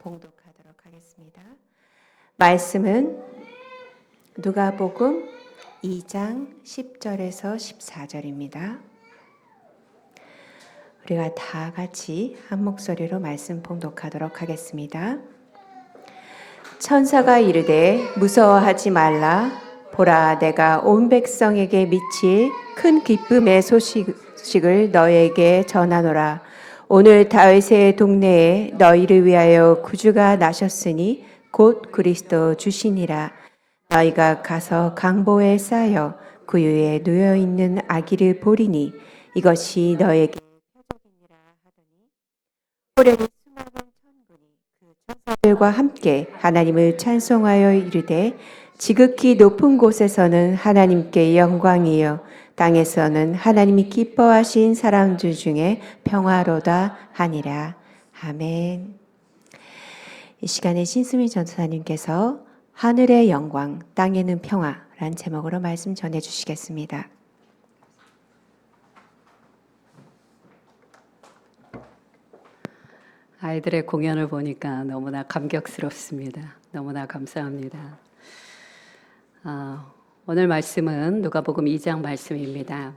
봉독하도록 하겠습니다. 말씀은 누가복음 2장 10절에서 14절입니다. 우리가 다 같이 한 목소리로 말씀 봉독하도록 하겠습니다. 천사가 이르되 무서워하지 말라. 보라, 내가 온 백성에게 미칠 큰 기쁨의 소식을 너에게 전하노라. 오늘 다윗의 동네에 너희를 위하여 구주가 나셨으니 곧 그리스도 주시니라. 너희가 가서 강보에 쌓여 구유에 누워 있는 아기를 보리니 이것이 너에게 표적이니라 하더니 호련히 수많은 천군이 그 천사들과 함께 하나님을 찬송하여 이르되 지극히 높은 곳에서는 하나님께 영광이요 땅에서는 하나님이 기뻐하신 사람들 중에 평화로다 하니라. 아멘. 이 시간에 신수미 전사님께서 하늘의 영광, 땅에는 평화란 제목으로 말씀 전해주시겠습니다. 아이들의 공연을 보니까 너무나 감격스럽습니다. 너무나 감사합니다. 오늘 말씀은 누가복음 2장 말씀입니다.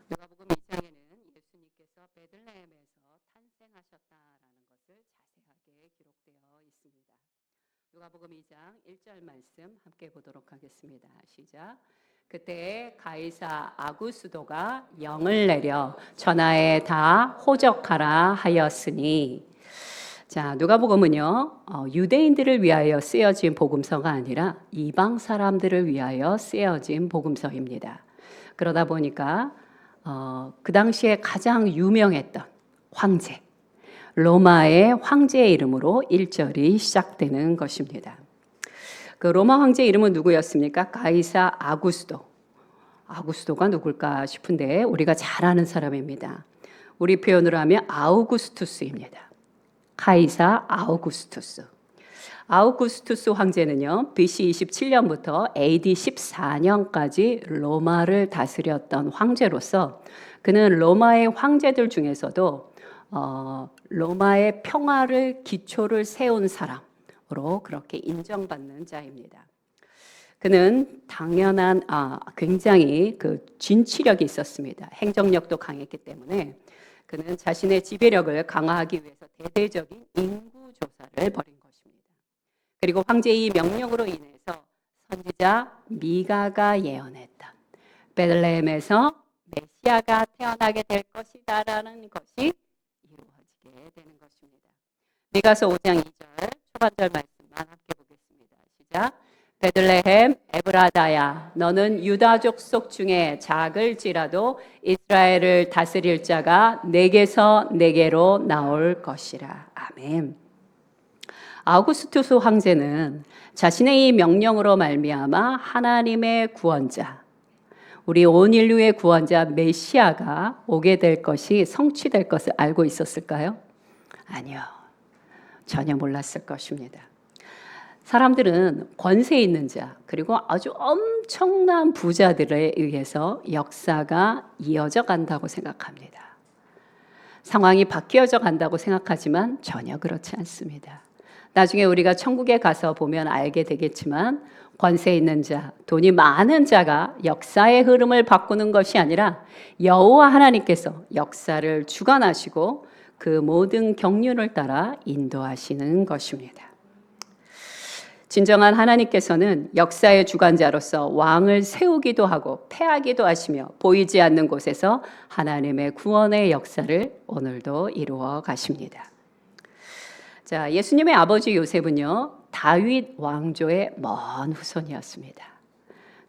누가복음 2장에는 예수님께서 베들레헴에서 탄생하셨다라는 것을 자세하게 기록되어 있습니다. 누가복음 2장 1절 말씀 함께 보도록 하겠습니다. 시작. 그때 가이사 아구스도가 영을 내려 전하에 다 호적하라 하였으니. 자, 누가복음은요, 유대인들을 위하여 쓰여진 복음서가 아니라 이방 사람들을 위하여 쓰여진 복음서입니다. 그러다 보니까 그 당시에 가장 유명했던 황제, 로마의 황제의 이름으로 1절이 시작되는 것입니다. 그 로마 황제 이름은 누구였습니까? 가이사 아구스도. 아구스도가 누굴까 싶은데 우리가 잘 아는 사람입니다. 우리 표현으로 하면 아우구스투스입니다. 가이사 아우구스투스. 아우구스투스 황제는요, BC 27년부터 AD 14년까지 로마를 다스렸던 황제로서 그는 로마의 황제들 중에서도 로마의 평화를 기초를 세운 사람으로 그렇게 인정받는 자입니다. 그는 굉장히 그 진취력이 있었습니다. 행정력도 강했기 때문에 그는 자신의 지배력을 강화하기 위해서 대대적인 인구 조사를 벌인 것입니다. 그리고 황제의 명령으로 인해서 선지자 미가가 예언했던 베들레헴에서 메시아가 태어나게 될 것이다라는 것이 이루어지게 되는 것입니다. 미가서 5장 2절 초반절 말씀만 함께 보겠습니다. 시작. 베들레헴 에브라다야, 너는 유다 족속 중에 작을지라도 이스라엘을 다스릴 자가 내게서 내게로 나올 것이라. 아멘. 아우구스투스 황제는 자신의 이 명령으로 말미암아 하나님의 구원자, 우리 온 인류의 구원자 메시아가 오게 될 것이 성취될 것을 알고 있었을까요? 아니요. 전혀 몰랐을 것입니다. 사람들은 권세 있는 자, 그리고 아주 엄청난 부자들에 의해서 역사가 이어져 간다고 생각합니다. 상황이 바뀌어져 간다고 생각하지만 전혀 그렇지 않습니다. 나중에 우리가 천국에 가서 보면 알게 되겠지만 권세 있는 자, 돈이 많은 자가 역사의 흐름을 바꾸는 것이 아니라 여호와 하나님께서 역사를 주관하시고 그 모든 경륜을 따라 인도하시는 것입니다. 진정한 하나님께서는 역사의 주관자로서 왕을 세우기도 하고 패하기도 하시며 보이지 않는 곳에서 하나님의 구원의 역사를 오늘도 이루어 가십니다. 자, 예수님의 아버지 요셉은요, 다윗 왕조의 먼 후손이었습니다.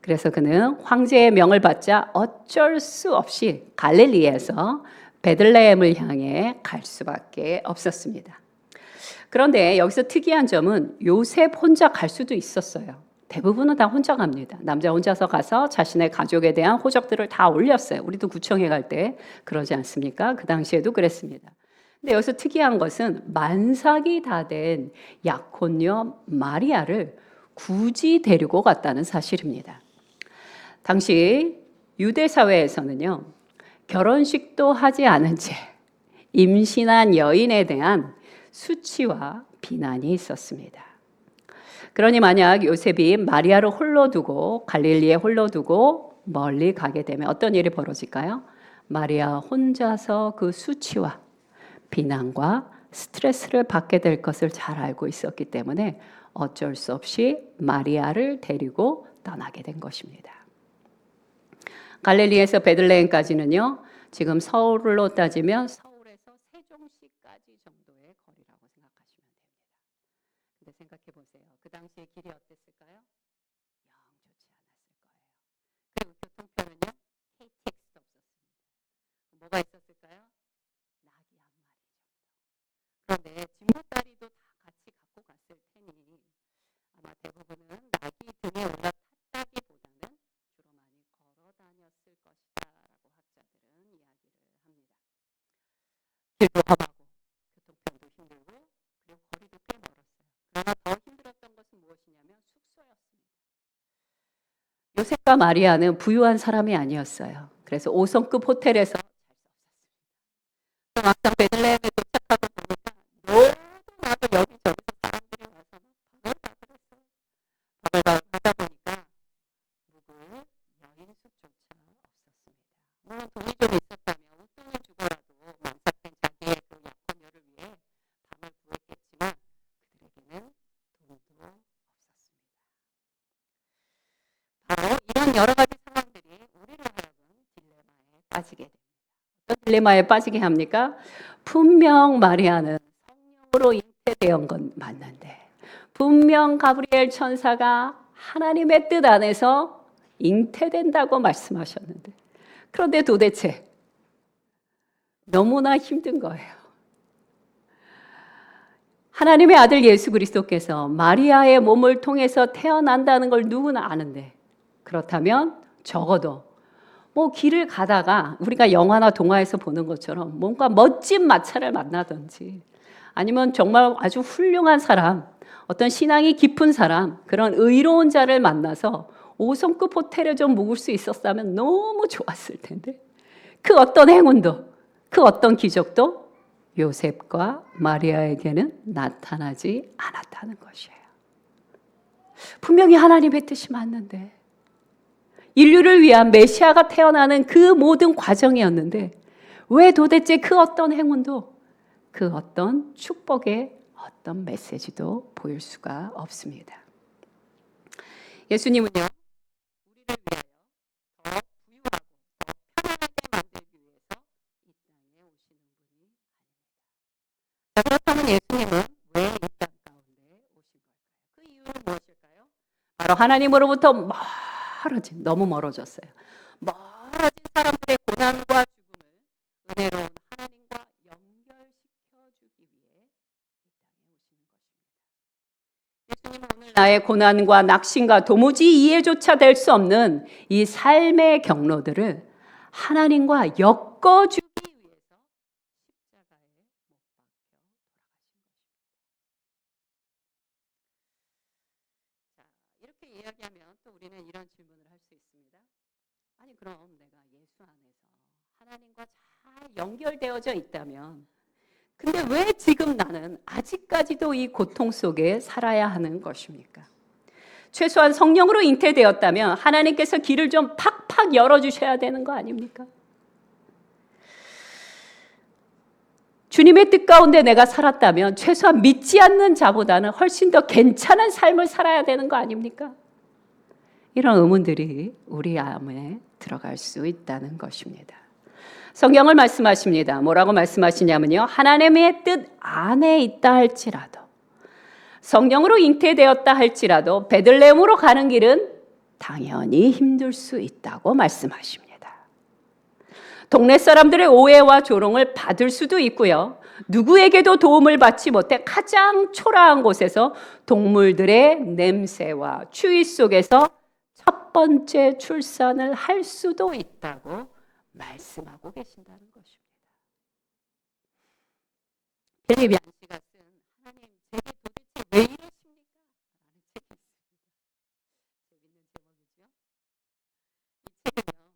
그래서 그는 황제의 명을 받자 어쩔 수 없이 갈릴리에서 베들레헴을 향해 갈 수밖에 없었습니다. 그런데 여기서 특이한 점은 요셉 혼자 갈 수도 있었어요. 대부분은 다 혼자 갑니다. 남자 혼자서 가서 자신의 가족에 대한 호적들을 다 올렸어요. 우리도 구청에 갈 때 그러지 않습니까? 그 당시에도 그랬습니다. 근데 여기서 특이한 것은 만삭이 다 된 약혼녀 마리아를 굳이 데리고 갔다는 사실입니다. 당시 유대 사회에서는요, 결혼식도 하지 않은 채 임신한 여인에 대한 수치와 비난이 있었습니다. 그러니 만약 요셉이 마리아를 홀로 두고 갈릴리에 홀로 두고 멀리 가게 되면 어떤 일이 벌어질까요? 마리아 혼자서 그 수치와 비난과 스트레스를 받게 될 것을 잘 알고 있었기 때문에 어쩔 수 없이 마리아를 데리고 떠나게 된 것입니다. 갈릴리에서 베들레헴까지는요, 지금 서울로 따지면 서울에서 세종시까지 정도의 거리라고 생각하시면 됩니다. 근데 생각해 보세요. 그 당시에 길이 어땠을까요? 영 좋지 않았을 거예요. 그리고 교통편은요, KTX도 없었습니다. 뭐가 있었을까요? 낙이 한 마리 정도. 그런데 진보다리도 다 같이 갖고 갔을 테니 아마 대부분은 낙이 등에 올라탔다기보다는 주로 많이 걸어 다녔을 것이다라고 학자들은 이야기를 합니다. 길도 험하고 교통편도 힘들고 그리고 거리도 꽤 멀었어요. 그러나 더 힘들었던 것은 무엇이냐면 숙소였습니다. 요셉과 마리아는 부유한 사람이 아니었어요. 그래서 5성급 호텔에서 잘 수 없었습니다. 또 막상 베들레헴에 도착하고 보니까 너도 나도 여기저기서 사람들이 와서 바글바글 했어요. 바글바글 하다 보니까 묵을 여인숙조차 없었습니다. 물론 돈이 좀 있었다면 웃돈을 주고라도 만삭된 자기의 그 약혼녀를 위해 밤을 구했겠지만 그들에게는 돈도 없었습니다. 바로 이런 여러 가지 상황들이 우리를 하여금 딜레마에 빠지게 됩니다. 어떤 딜레마에 빠지게 합니까? 분명 마리아는 성령으로 잉태되온 건 맞는데 분명 가브리엘 천사가 하나님의 뜻 안에서 잉태된다고 말씀하셨는데 그런데 도대체 너무나 힘든 거예요. 하나님의 아들 예수 그리스도께서 마리아의 몸을 통해서 태어난다는 걸 누구나 아는데 그렇다면 적어도 뭐 길을 가다가 우리가 영화나 동화에서 보는 것처럼 뭔가 멋진 마차를 만나든지 아니면 정말 아주 훌륭한 사람, 어떤 신앙이 깊은 사람, 그런 의로운 자를 만나서 5성급 호텔에 좀 묵을 수 있었다면 너무 좋았을 텐데 그 어떤 행운도, 그 어떤 기적도 요셉과 마리아에게는 나타나지 않았다는 것이에요. 분명히 하나님의 뜻이 맞는데 인류를 위한 메시아가 태어나는 그 모든 과정이었는데 왜 도대체 그 어떤 행운도 그 어떤 축복의 어떤 메시지도 보일 수가 없습니다. 예수님은요, 우리를 위하여 더 부유하고 더 편안하게 만들기 위해서 이 땅에 오시는 분이 아닙니다. 자, 그렇다면 예수님은 왜 이 땅 가운데 오신 걸까요? 그 이유는 무엇일까요? 바로 하나님으로부터 너무 멀어졌어요. 멀어진 사람들의 고난과 죽음을 은혜로운 하나님과 연결시켜주기 위해 이 땅에 오시는 것입니다. 예수님은 오늘 나의 고난과 낙심과 도무지 이해조차 될 수 없는 이 삶의 경로들을 하나님과 엮어주기 위해서 십자가에 못 박혀 돌아가신 것입니다. 자, 이렇게 이야기하면 또 우리는 이런 질문을 할 수 있습니다. 아니 그럼 내가 예수 안에서 하나님과 잘 연결되어져 있다면 근데 왜 지금 나는 아직까지도 이 고통 속에 살아야 하는 것입니까? 최소한 성령으로 잉태되었다면 하나님께서 길을 좀 팍팍 열어주셔야 되는 거 아닙니까? 주님의 뜻 가운데 내가 살았다면 최소한 믿지 않는 자보다는 훨씬 더 괜찮은 삶을 살아야 되는 거 아닙니까? 이런 의문들이 우리 마음에 들어갈 수 있다는 것입니다. 성경을 말씀하십니다. 뭐라고 말씀하시냐면요. 하나님의 뜻 안에 있다 할지라도 성령으로 잉태되었다 할지라도 베들레헴으로 가는 길은 당연히 힘들 수 있다고 말씀하십니다. 동네 사람들의 오해와 조롱을 받을 수도 있고요. 누구에게도 도움을 받지 못해 가장 초라한 곳에서 동물들의 냄새와 추위 속에서 첫 번째 출산을 할 수도 있다고 말씀하고 계신다는 것입니다. 빌립 양 씨가 쓴 하나님 제게 도대체 왜 이러십니까? 라는 책이 있습니다. 재밌는 제목이죠. 이 책은요.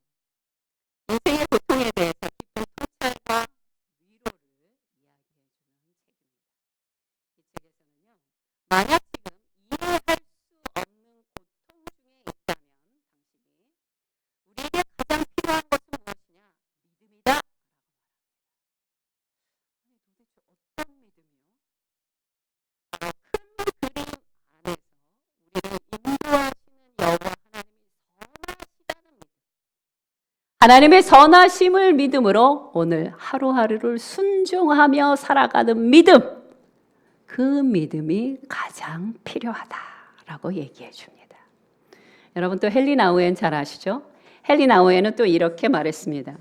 인생의 고통에 대해서 깊은 통찰과 위로를 이야기해 주는 책입니다. 만약 지금 이해할 수 없는 고통 중에 있다면 당신이 우리에게 가장 필요한 것은 무엇이냐? 믿음이다. 라고 말합니다. 아니, 도대체 어떤 믿음이요? 바로 큰 그림 안에서 우리를 인도하시는 여호와 하나님이 선하시다는 믿음. 하나님의 선하심을 믿음으로 오늘 하루하루를 순종하며 살아가는 믿음. 그 믿음이 가장 필요하다라고 얘기해 줍니다. 여러분 또 헨리 나우엔 잘 아시죠? 헨리 나우엔은 또 이렇게 말했습니다.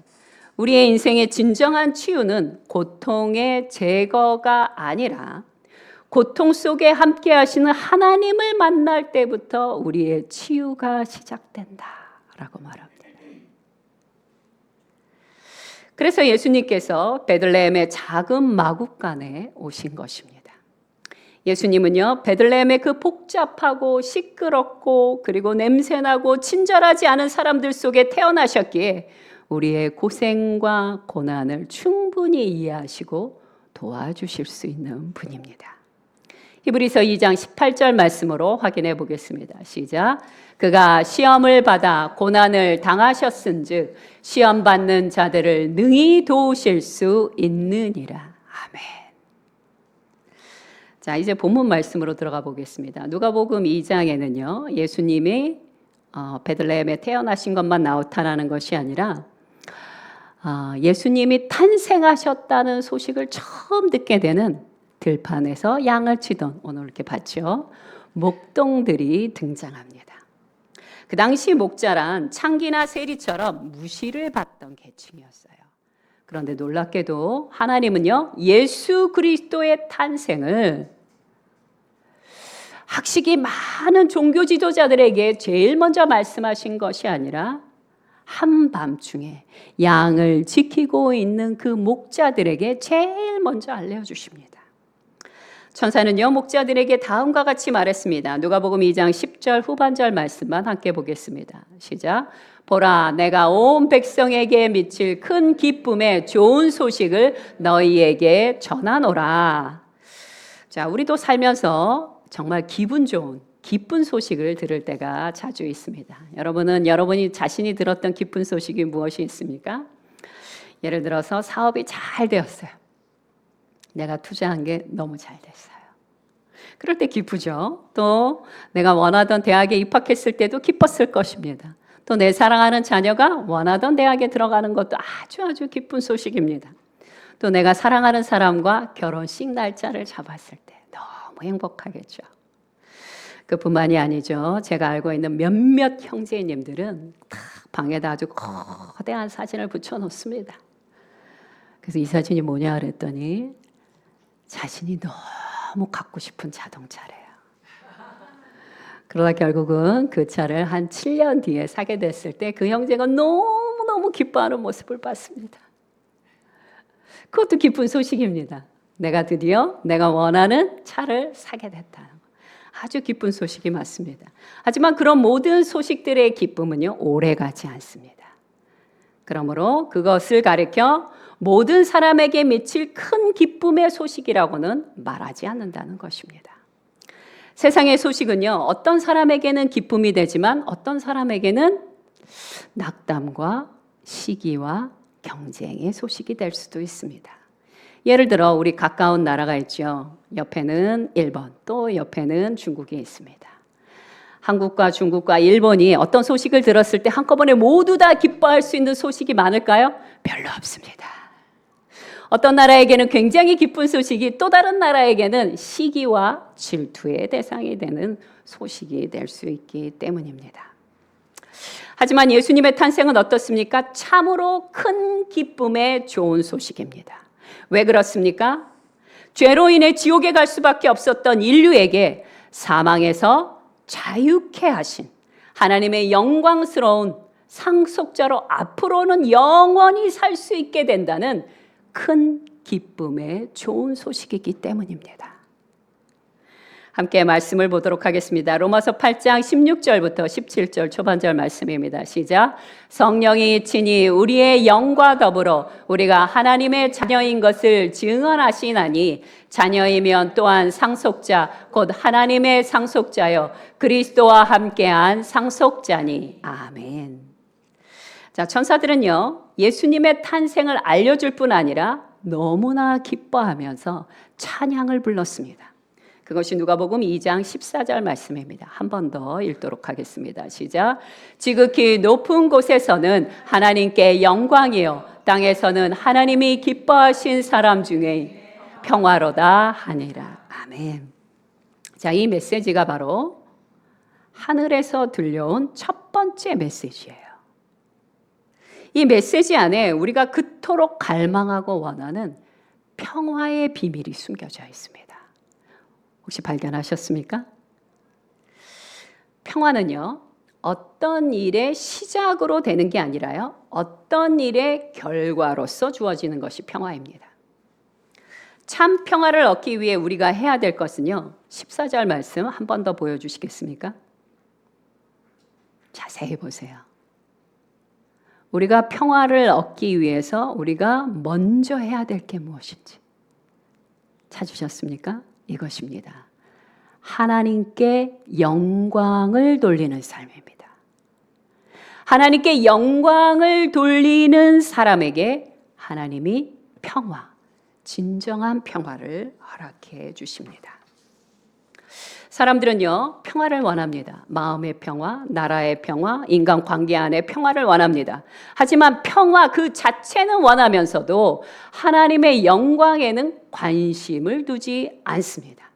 우리의 인생의 진정한 치유는 고통의 제거가 아니라 고통 속에 함께 하시는 하나님을 만날 때부터 우리의 치유가 시작된다라고 말합니다. 그래서 예수님께서 베들레헴의 작은 마구간에 오신 것입니다. 예수님은요, 베들레헴의 그 복잡하고 시끄럽고 그리고 냄새나고 친절하지 않은 사람들 속에 태어나셨기에 우리의 고생과 고난을 충분히 이해하시고 도와주실 수 있는 분입니다. 히브리서 2장 18절 말씀으로 확인해 보겠습니다. 시작. 그가 시험을 받아 고난을 당하셨은즉 시험 받는 자들을 능히 도우실 수 있느니라. 아멘. 자, 이제 본문 말씀으로 들어가 보겠습니다. 누가복음 2장에는요, 예수님이 베들레헴에 태어나신 것만 나타나는 것이 아니라 예수님이 탄생하셨다는 소식을 처음 듣게 되는 들판에서 양을 치던, 오늘 이렇게 봤죠, 목동들이 등장합니다. 그 당시 목자란 창기나 세리처럼 무시를 받던 계층이었어요. 그런데 놀랍게도 하나님은요, 예수 그리스도의 탄생을 학식이 많은 종교 지도자들에게 제일 먼저 말씀하신 것이 아니라 한밤중에 양을 지키고 있는 그 목자들에게 제일 먼저 알려주십니다. 천사는요, 목자들에게 다음과 같이 말했습니다. 누가복음 2장 10절 후반절 말씀만 함께 보겠습니다. 시작. 보라, 내가 온 백성에게 미칠 큰 기쁨의 좋은 소식을 너희에게 전하노라. 자, 우리도 살면서 정말 기분 좋은, 기쁜 소식을 들을 때가 자주 있습니다. 여러분은 여러분이 자신이 들었던 기쁜 소식이 무엇이 있습니까? 예를 들어서 사업이 잘 되었어요. 내가 투자한 게 너무 잘 됐어요. 그럴 때 기쁘죠. 또 내가 원하던 대학에 입학했을 때도 기뻤을 것입니다. 또 내 사랑하는 자녀가 원하던 대학에 들어가는 것도 아주 기쁜 소식입니다. 또 내가 사랑하는 사람과 결혼식 날짜를 잡았을 때 너무 행복하겠죠. 그뿐만이 아니죠. 제가 알고 있는 몇몇 형제님들은 딱 방에다 아주 거대한 사진을 붙여놓습니다. 그래서 이 사진이 뭐냐 그랬더니 자신이 너무 갖고 싶은 자동차래요. 그러다 결국은 그 차를 한 7년 뒤에 사게 됐을 때 그 형제가 너무너무 기뻐하는 모습을 봤습니다. 그것도 기쁜 소식입니다. 내가 드디어 내가 원하는 차를 사게 됐다는 거. 아주 기쁜 소식이 맞습니다. 하지만 그런 모든 소식들의 기쁨은요, 오래가지 않습니다. 그러므로 그것을 가리켜 모든 사람에게 미칠 큰 기쁨의 소식이라고는 말하지 않는다는 것입니다. 세상의 소식은요, 어떤 사람에게는 기쁨이 되지만 어떤 사람에게는 낙담과 시기와 경쟁의 소식이 될 수도 있습니다. 예를 들어 우리 가까운 나라가 있죠. 옆에는 일본, 또 옆에는 중국이 있습니다. 한국과 중국과 일본이 어떤 소식을 들었을 때 한꺼번에 모두 다 기뻐할 수 있는 소식이 많을까요? 별로 없습니다. 어떤 나라에게는 굉장히 기쁜 소식이 또 다른 나라에게는 시기와 질투의 대상이 되는 소식이 될 수 있기 때문입니다. 하지만 예수님의 탄생은 어떻습니까? 참으로 큰 기쁨의 좋은 소식입니다. 왜 그렇습니까? 죄로 인해 지옥에 갈 수밖에 없었던 인류에게 사망에서 자유케 하신 하나님의 영광스러운 상속자로 앞으로는 영원히 살 수 있게 된다는 큰 기쁨의 좋은 소식이기 때문입니다. 함께 말씀을 보도록 하겠습니다. 로마서 8장 16절부터 17절 초반절 말씀입니다. 시작. 성령이 친히 우리의 영과 더불어 우리가 하나님의 자녀인 것을 증언하시나니 자녀이면 또한 상속자 곧 하나님의 상속자여 그리스도와 함께한 상속자니. 아멘. 자, 천사들은요, 예수님의 탄생을 알려줄 뿐 아니라 너무나 기뻐하면서 찬양을 불렀습니다. 그것이 누가복음 2장 14절 말씀입니다. 한 번 더 읽도록 하겠습니다. 시작. 지극히 높은 곳에서는 하나님께 영광이요 땅에서는 하나님이 기뻐하신 사람 중에 평화로다 하니라. 아멘. 자, 이 메시지가 바로 하늘에서 들려온 첫 번째 메시지예요. 이 메시지 안에 우리가 그토록 갈망하고 원하는 평화의 비밀이 숨겨져 있습니다. 혹시 발견하셨습니까? 평화는요, 어떤 일의 시작으로 되는 게 아니라요, 어떤 일의 결과로서 주어지는 것이 평화입니다. 참 평화를 얻기 위해 우리가 해야 될 것은요, 14절 말씀 한 번 더 보여주시겠습니까? 자세히 보세요. 우리가 평화를 얻기 위해서 우리가 먼저 해야 될 게 무엇인지 찾으셨습니까? 이것입니다. 하나님께 영광을 돌리는 삶입니다. 하나님께 영광을 돌리는 사람에게 하나님이 평화, 진정한 평화를 허락해 주십니다. 사람들은요, 평화를 원합니다. 마음의 평화, 나라의 평화, 인간관계 안의 평화를 원합니다. 하지만 평화 그 자체는 원하면서도 하나님의 영광에는 관심을 두지 않습니다.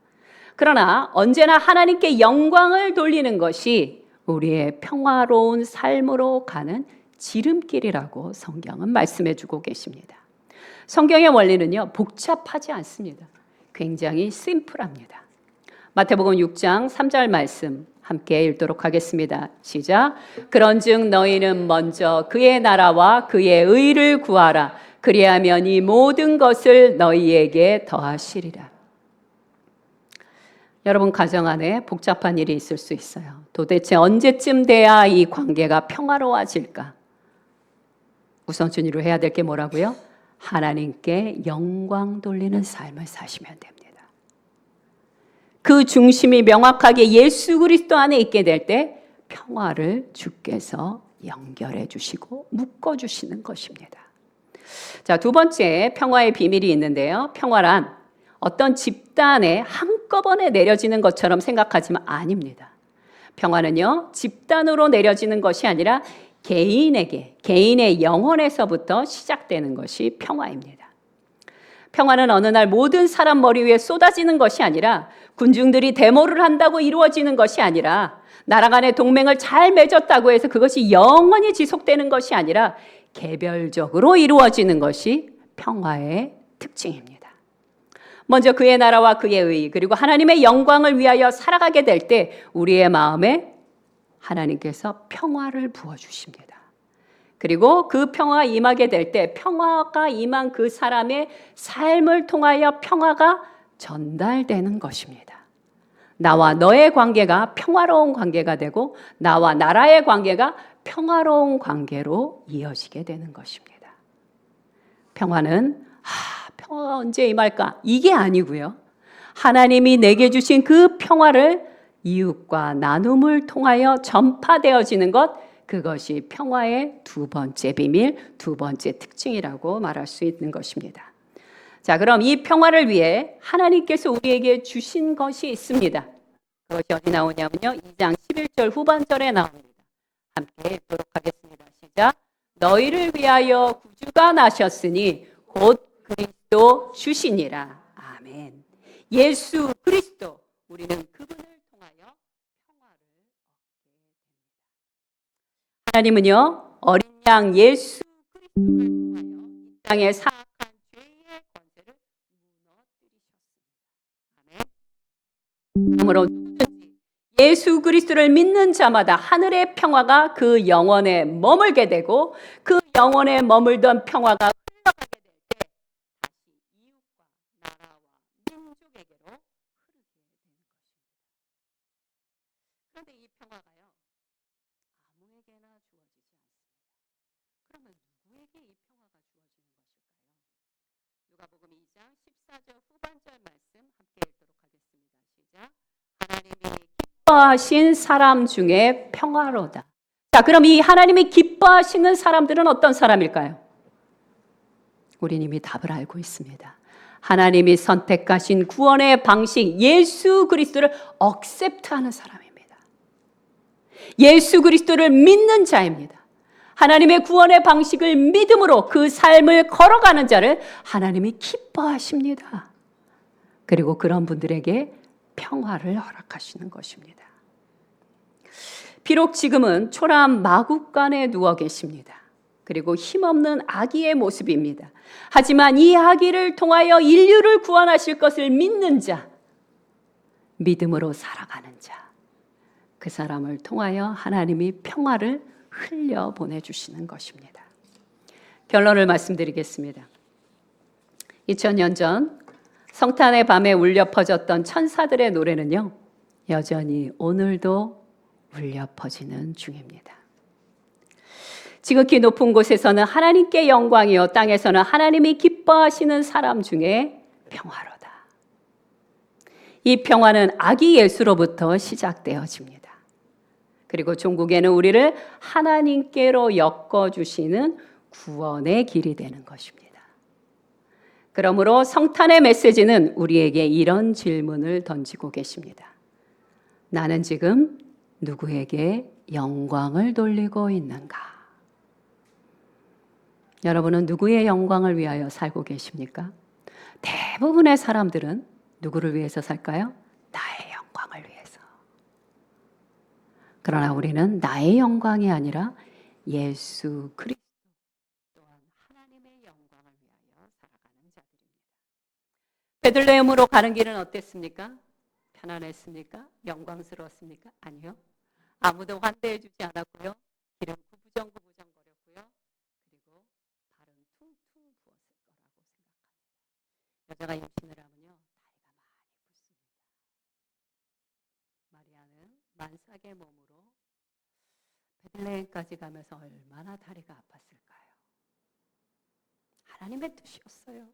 그러나 언제나 하나님께 영광을 돌리는 것이 우리의 평화로운 삶으로 가는 지름길이라고 성경은 말씀해 주고 계십니다. 성경의 원리는요, 복잡하지 않습니다. 굉장히 심플합니다. 마태복음 6장 3절 말씀 함께 읽도록 하겠습니다. 시작. 그런즉 너희는 먼저 그의 나라와 그의 의를 구하라. 그리하면 이 모든 것을 너희에게 더하시리라. 여러분 가정 안에 복잡한 일이 있을 수 있어요. 도대체 언제쯤 돼야 이 관계가 평화로워질까? 우선순위로 해야 될 게 뭐라고요? 하나님께 영광 돌리는 삶을 사시면 됩니다. 그 중심이 명확하게 예수 그리스도 안에 있게 될 때 평화를 주께서 연결해 주시고 묶어 주시는 것입니다. 자, 두 번째 평화의 비밀이 있는데요. 평화란 어떤 집단에 한꺼번에 내려지는 것처럼 생각하지만 아닙니다. 평화는요, 집단으로 내려지는 것이 아니라 개인에게, 개인의 영혼에서부터 시작되는 것이 평화입니다. 평화는 어느 날 모든 사람 머리 위에 쏟아지는 것이 아니라 군중들이 데모를 한다고 이루어지는 것이 아니라 나라 간의 동맹을 잘 맺었다고 해서 그것이 영원히 지속되는 것이 아니라 개별적으로 이루어지는 것이 평화의 특징입니다. 먼저 그의 나라와 그의 의 그리고 하나님의 영광을 위하여 살아가게 될 때 우리의 마음에 하나님께서 평화를 부어주십니다. 그리고 그 평화가 임하게 될 때 평화가 임한 그 사람의 삶을 통하여 평화가 전달되는 것입니다. 나와 너의 관계가 평화로운 관계가 되고 나와 나라의 관계가 평화로운 관계로 이어지게 되는 것입니다. 평화는 평화가 언제 임할까? 이게 아니고요. 하나님이 내게 주신 그 평화를 이웃과 나눔을 통하여 전파되어지는 것, 그것이 평화의 두 번째 비밀, 두 번째 특징이라고 말할 수 있는 것입니다. 자, 그럼 이 평화를 위해 하나님께서 우리에게 주신 것이 있습니다. 그것이 어디 나오냐면요. 2장 11절 후반절에 나옵니다. 함께 읽도록 하겠습니다. 시작. 너희를 위하여 구주가 나셨으니 곧 그리스도 주시니라. 아멘. 예수 그리스도, 우리는 그분을 통하여 평화를 얻게 됩니다. 하나님은요, 어린 양 예수 그리스도를 통하여 이 땅에 사악한 죄의 권세를 무너뜨리셨습니다. 아멘. 그러므로 누구든지 예수 그리스도를 믿는 자마다 하늘의 평화가 그 영혼에 머물게 되고 그 영혼에 머물던 평화가 흘러가게 될 때 다시 이웃과 나라와 민족에게로 흐르게 되는 것입니다. 그런데 이 평화가요, 아무에게나 주어지지 않습니다. 그러면 누구에게 이 평화가 주어지는 것일까요? 누가복음 2장 14절 후반절 말씀 함께 읽도록 하겠습니다. 시작. 하나님이 기뻐하신 사람 중에 평화로다. 자, 그럼 이 하나님이 기뻐하시는 사람들은 어떤 사람일까요? 우린 이미 답을 알고 있습니다. 하나님이 선택하신 구원의 방식 예수 그리스도를 억셉트하는 사람입니다. 예수 그리스도를 믿는 자입니다. 하나님의 구원의 방식을 믿음으로 그 삶을 걸어가는 자를 하나님이 기뻐하십니다. 그리고 그런 분들에게 평화를 허락하시는 것입니다. 비록 지금은 초라한 마국간에 누워 계십니다. 그리고 힘없는 아기의 모습입니다. 하지만 이 아기를 통하여 인류를 구원하실 것을 믿는 자, 믿음으로 살아가는 자, 그 사람을 통하여 하나님이 평화를 흘려 보내주시는 것입니다. 결론을 말씀드리겠습니다. 2000년 전 성탄의 밤에 울려 퍼졌던 천사들의 노래는요, 여전히 오늘도 울려 퍼지는 중입니다. 지극히 높은 곳에서는 하나님께 영광이요 땅에서는 하나님이 기뻐하시는 사람 중에 평화로다. 이 평화는 아기 예수로부터 시작되어집니다. 그리고 종국에는 우리를 하나님께로 엮어주시는 구원의 길이 되는 것입니다. 그러므로 성탄의 메시지는 우리에게 이런 질문을 던지고 계십니다. 나는 지금 누구에게 영광을 돌리고 있는가? 여러분은 누구의 영광을 위하여 살고 계십니까? 대부분의 사람들은 누구를 위해서 살까요? 나의 영광을 위해서. 그러나 우리는 나의 영광이 아니라 예수 그리스도 또한 하나님의 영광을 위하여 살아가는 자들입니다. 베들레헴으로 가는 길은 어땠습니까? 편안했습니까? 영광스러웠습니까? 아니요. 아무도 환대해 주지 않았고요. 길은 구부정거렸고요. 그리고 발은 퉁퉁 부었을 거라고 생각합니다. 여자가 임신을 하면요, 다리가 많이 붓습니다. 마리아는 만삭의 몸으로 베들레헴까지 가면서 얼마나 다리가 아팠을까요? 하나님의 뜻이었어요.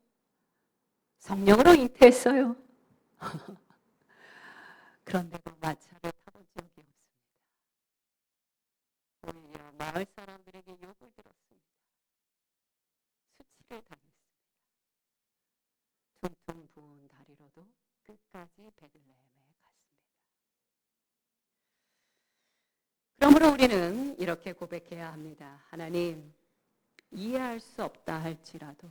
성령으로 잉태했어요. 그런데도 마차를 타본 적이 없습니다. 오히려 마을 사람들에게 욕을 들었습니다. 수치를 당했습니다. 퉁퉁 부은 다리로도 끝까지 베들레헴에 갔습니다. 그러므로 우리는 이렇게 고백해야 합니다. 하나님, 이해할 수 없다 할지라도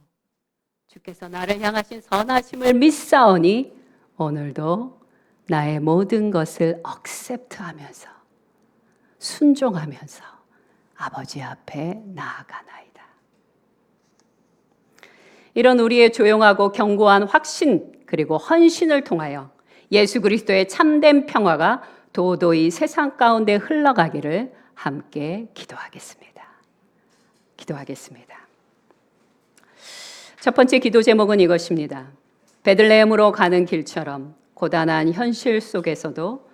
주께서 나를 향하신 선하심을 믿사오니 오늘도 나의 모든 것을 억셉트하면서 순종하면서 아버지 앞에 나아가나이다. 이런 우리의 조용하고 견고한 확신 그리고 헌신을 통하여 예수 그리스도의 참된 평화가 도도히 세상 가운데 흘러가기를 함께 기도하겠습니다. 기도하겠습니다. 첫 번째 기도 제목은 이것입니다. 베들레헴으로 가는 길처럼 고단한 현실 속에서도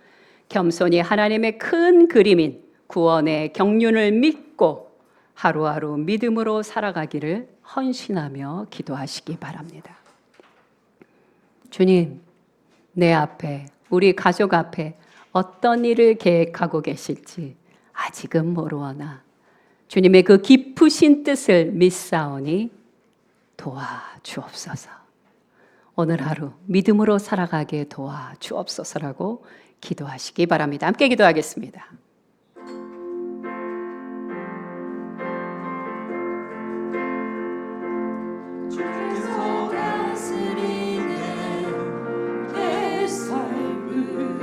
겸손히 하나님의 큰 그림인 구원의 경륜을 믿고 하루하루 믿음으로 살아가기를 헌신하며 기도하시기 바랍니다. 주님, 내 앞에, 우리 가족 앞에 어떤 일을 계획하고 계실지 아직은 모르오나 주님의 그 깊으신 뜻을 믿사오니 도와주옵소서. 오늘 하루 믿음으로 살아가게 도와주옵소서라고 기도하시기 바랍니다. 함께 기도하겠습니다. 주께서 다스리네 내 삶을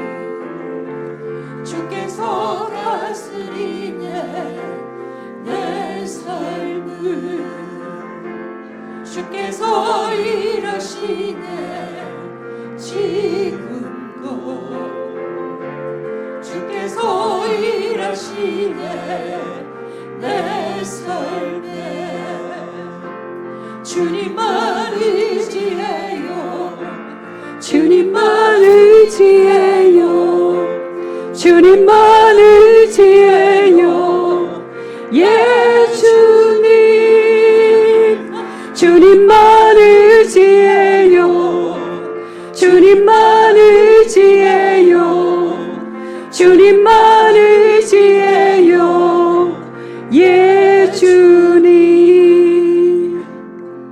주께서 다스리네 내 삶을 주께서 일하시네 지금도 주께서 일하시네 내 삶에 주님만 의지해요 주님만 의지해요 주님만 의지해요. 예 주님, 주님만 의지해요. 주님만 의지해요. 주님만 의지해요. 예 주님.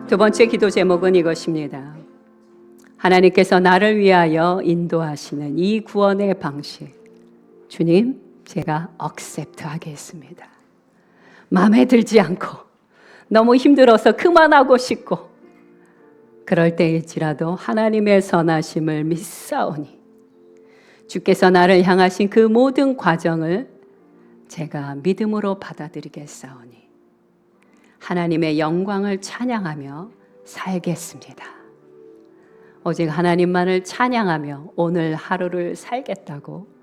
두 번째 기도 제목은 이것입니다. 하나님께서 나를 위하여 인도하시는 이 구원의 방식, 주님, 제가 억셉트 하겠습니다. 마음에 들지 않고 너무 힘들어서 그만하고 싶고 그럴 때일지라도 하나님의 선하심을 믿사오니 주께서 나를 향하신 그 모든 과정을 제가 믿음으로 받아들이겠사오니 하나님의 영광을 찬양하며 살겠습니다. 오직 하나님만을 찬양하며 오늘 하루를 살겠다고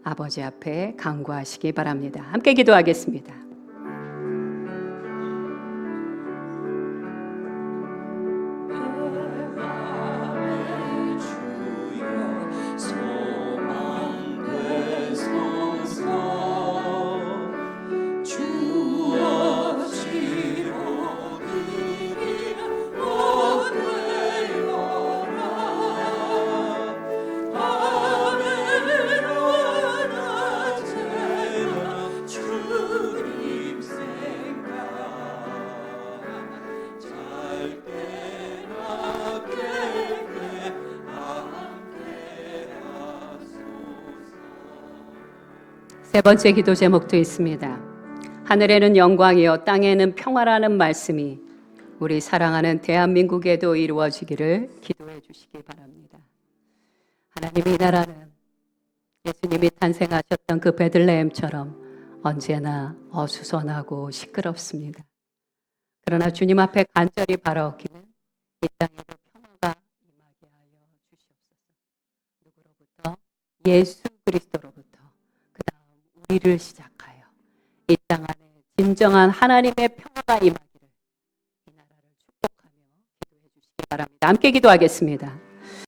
아버지 앞에 간구하시기 바랍니다. 함께 기도하겠습니다. 세 번째 기도 제목도 있습니다. 하늘에는 영광이요 땅에는 평화라는 말씀이 우리 사랑하는 대한민국에도 이루어지기를 기도해 주시기 바랍니다. 하나님의 이 나라는 예수님이 탄생하셨던 그 베들레헴처럼 언제나 어수선하고 시끄럽습니다. 그러나 주님 앞에 간절히 바라옵기는 이 땅에도 평화가 임하게 하여 주시옵소서. 누구로부터? 예수 그리스도로부터 우리를 시작하여 이 땅 안에 진정한 하나님의 평화가 임하기를 이 나라를 축복하며 기도해 주시기 바랍니다. 함께 기도하겠습니다.